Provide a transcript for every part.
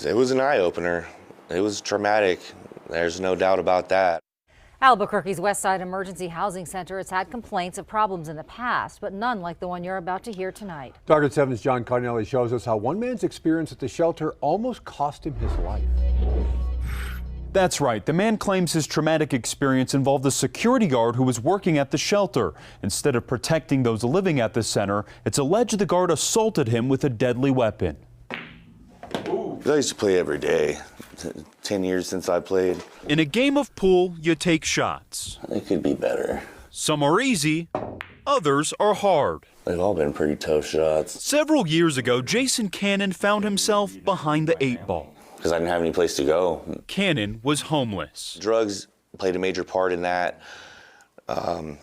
It was an eye-opener. It was traumatic. There's no doubt about that. Albuquerque's Westside Emergency Housing Center has had complaints of problems in the past, but none like the one you're about to hear tonight. Target 7's John Cardinelli shows us how one man's experience at the shelter almost cost him his life. That's right. The man claims his traumatic experience involved a security guard who was working at the shelter. Instead of protecting those living at the center, it's alleged the guard assaulted him with a deadly weapon. I used to play every day. 10 years since I played. In a game of pool, you take shots. It could be better. Some are easy, others are hard. They've all been pretty tough shots. Several years ago, Jason Cannon found himself behind the 8-ball. Because I didn't have any place to go. Cannon was homeless. Drugs played a major part in that.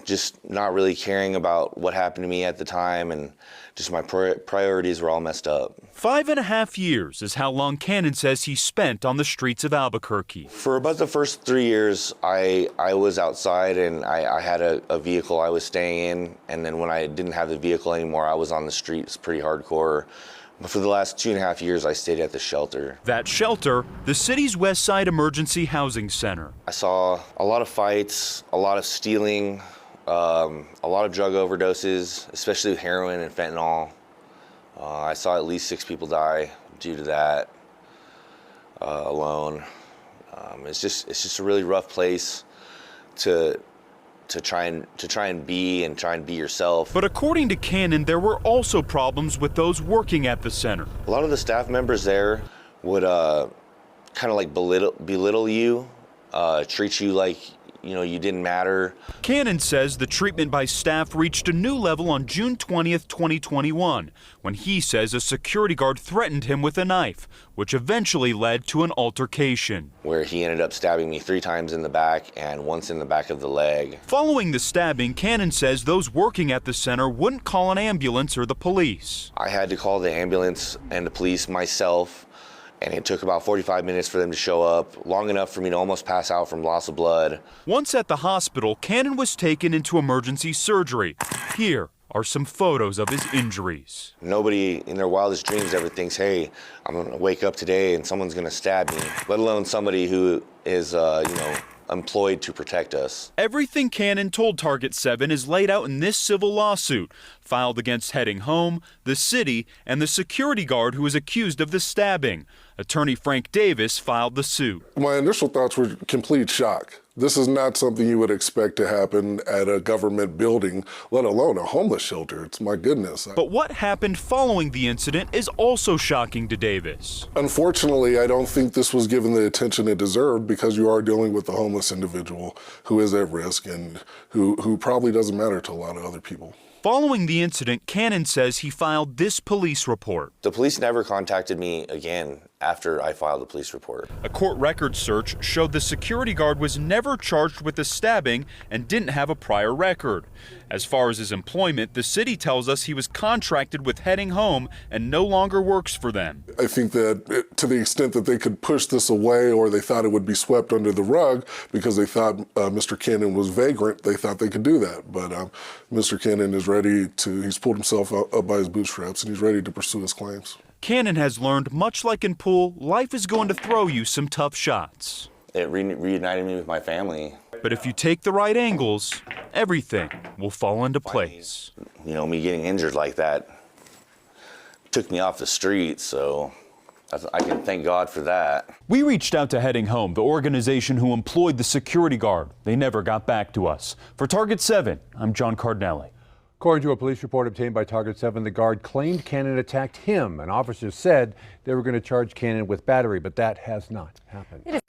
Just not really caring about what happened to me at the time, and just my priorities were all messed up. 5.5 years is how long Cannon says he spent on the streets of Albuquerque. For about the first 3 years, I was outside and I had a vehicle I was staying in, and then when I didn't have the vehicle anymore, I was on the streets pretty hardcore. But for the last 2.5 years, I stayed at the shelter. That shelter, the city's Westside Emergency Housing Center. I saw a lot of fights, a lot of stealing, a lot of drug overdoses, especially with heroin and fentanyl. I saw at least 6 people die due to that alone. It's just a really rough place to try and be yourself. But according to Cannon, there were also problems with those working at the center. A lot of the staff members there would kind of like belittle you, treat you like you didn't matter. Cannon says the treatment by staff reached a new level on June 20th, 2021, when he says a security guard threatened him with a knife, which eventually led to an altercation. Where he ended up stabbing me 3 times in the back and once in the back of the leg. Following the stabbing, Cannon says those working at the center wouldn't call an ambulance or the police. I had to call the ambulance and the police myself. And it took about 45 minutes for them to show up, long enough for me to almost pass out from loss of blood. Once at the hospital, Cannon was taken into emergency surgery. Here are some photos of his injuries. Nobody in their wildest dreams ever thinks, hey, I'm gonna wake up today and someone's gonna stab me, let alone somebody who is, employed to protect us. Everything Cannon told Target 7 is laid out in this civil lawsuit, filed against Heading Home, the city, and the security guard who was accused of the stabbing. Attorney Frank Davis filed the suit. My initial thoughts were complete shock. This is not something you would expect to happen at a government building, let alone a homeless shelter. It's my goodness. But what happened following the incident is also shocking to Davis. Unfortunately, I don't think this was given the attention it deserved, because you are dealing with a homeless individual who is at risk and who probably doesn't matter to a lot of other people. Following the incident, Cannon says he filed this police report. The police never contacted me again after I filed the police report. A court record search showed the security guard was never charged with the stabbing and didn't have a prior record. As far as his employment, the city tells us he was contracted with Heading Home and no longer works for them. I think that to the extent that they could push this away, or they thought it would be swept under the rug because they thought Mr. Cannon was vagrant, they thought they could do that. But Mr. Cannon is he's pulled himself up by his bootstraps and he's ready to pursue his claims. Cannon has learned, much like in pool, life is going to throw you some tough shots. It reunited me with my family. But if you take the right angles, everything will fall into place. Me getting injured like that took me off the street, so I can thank God for that. We reached out to Heading Home, the organization who employed the security guard. They never got back to us. For Target 7, I'm John Cardinelli. According to a police report obtained by Target 7, the guard claimed Cannon attacked him, and officers said they were going to charge Cannon with battery, but that has not happened.